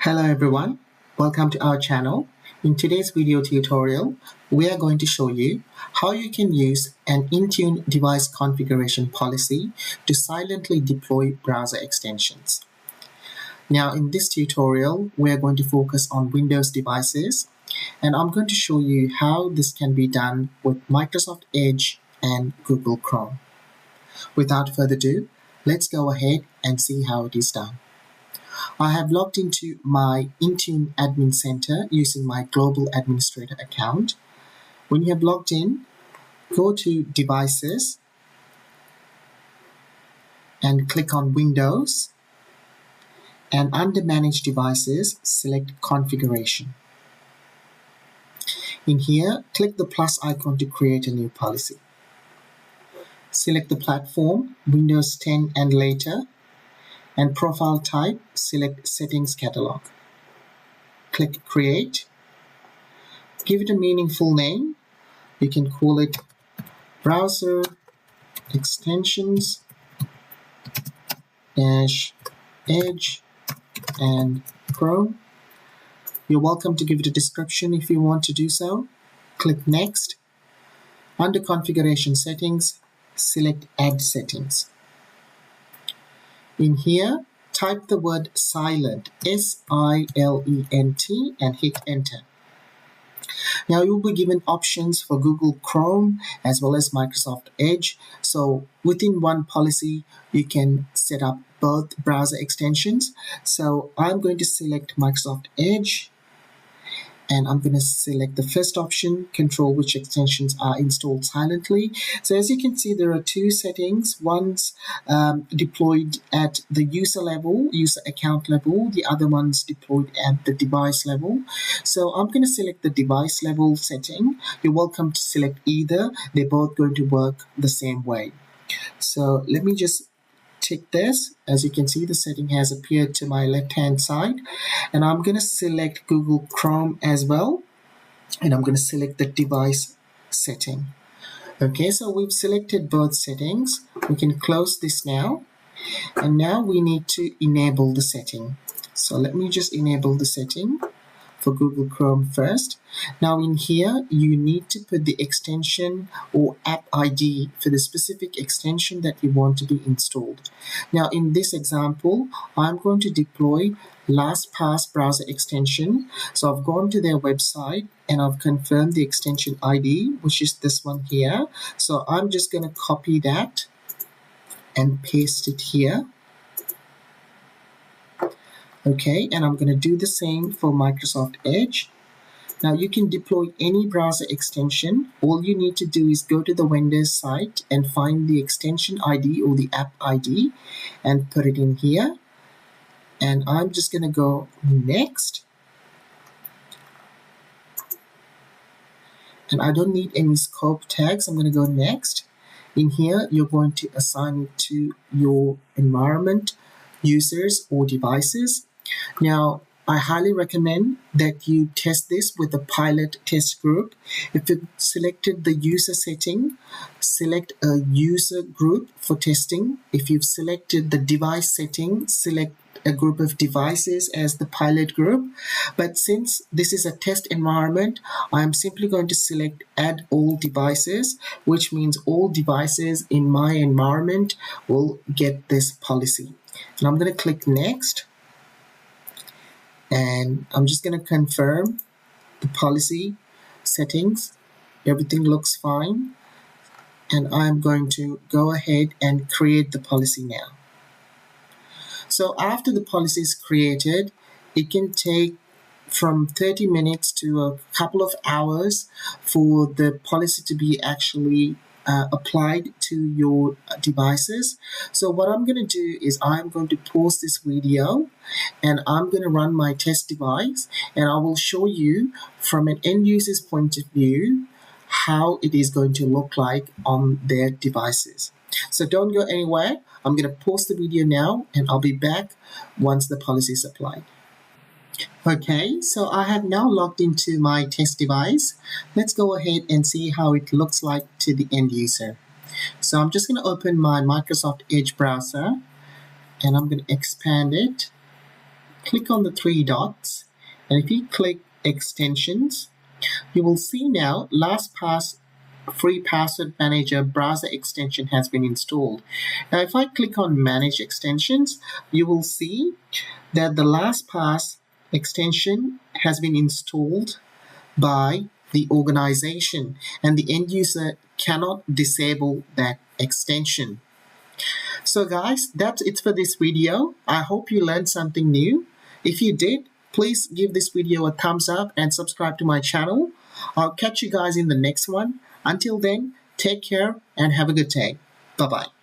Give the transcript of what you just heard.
Hello everyone, welcome to our channel. In today's video tutorial, we are going to show you how you can use an Intune device configuration policy to silently deploy browser extensions. Now in this tutorial, we are going to focus on Windows devices, and I'm going to show you how this can be done with Microsoft Edge and Google Chrome. Without further ado, let's go ahead and see how it is done. I have logged into my Intune admin center using my global administrator account. When you have logged in, go to Devices and click on Windows, and under Manage Devices, select Configuration. In here, click the plus icon to create a new policy. Select the platform, Windows 10 and later, and profile type, select Settings Catalog. Click Create. Give it a meaningful name. You can call it Browser Extensions Edge and Chrome. You're welcome to give it a description if you want to do so. Click Next. Under Configuration Settings, select Add Settings. In here, type the word silent, S-I-L-E-N-T, and hit enter. Now you'll be given options for Google Chrome as well as Microsoft Edge. So within one policy, you can set up both browser extensions. So I'm going to select Microsoft Edge, and I'm going to select the first option, control which extensions are installed silently. So as you can see, there are two settings. One's deployed at the user level, user account level. The other one's deployed at the device level. So I'm going to select the device level setting. You're welcome to select either. They're both going to work the same way. So let me just tick this. As you can see, the setting has appeared to my left hand side, and I'm going to select Google Chrome as well, and I'm going to select the device setting. Okay, so we've selected both settings. We can close this now, and now we need to enable the setting. So let me just enable the setting for Google Chrome first. Now in here, you need to put the extension or app ID for the specific extension that you want to be installed. Now in this example, I'm going to deploy LastPass browser extension. So I've gone to their website and I've confirmed the extension ID, which is this one here. So I'm just going to copy that and paste it here. Okay, and I'm going to do the same for Microsoft Edge. Now you can deploy any browser extension. All you need to do is go to the vendor's site and find the extension ID or the app ID and put it in here. And I'm just going to go Next. And I don't need any scope tags. I'm going to go Next. In here, you're going to assign it to your environment, users, or devices. Now, I highly recommend that you test this with a pilot test group. If you've selected the user setting, select a user group for testing. If you've selected the device setting, select a group of devices as the pilot group. But since this is a test environment, I'm simply going to select Add All Devices, which means all devices in my environment will get this policy. And I'm going to click Next. And I'm just going to confirm the policy settings. Everything looks fine. And I'm going to go ahead and create the policy now. So after the policy is created, it can take from 30 minutes to a couple of hours for the policy to be actually applied to your devices. So what I'm going to do is I'm going to pause this video and I'm going to run my test device, and I will show you from an end user's point of view how it is going to look like on their devices. So don't go anywhere. I'm going to pause the video now and I'll be back once the policy is applied. Okay, so I have now logged into my test device. Let's go ahead and see how it looks like to the end user. So I'm just going to open my Microsoft Edge browser and I'm going to expand it. click on the three dots, and if you click extensions, you will see now LastPass free password manager browser extension has been installed. Now if I click on manage extensions, you will see that the LastPass extension has been installed by the organization and the end user cannot disable that extension. So guys, that's it for this video. I hope you learned something new. If you did, please give this video a thumbs up and subscribe to my channel. I'll catch you guys in the next one. Until then, take care and have a good day. Bye-bye.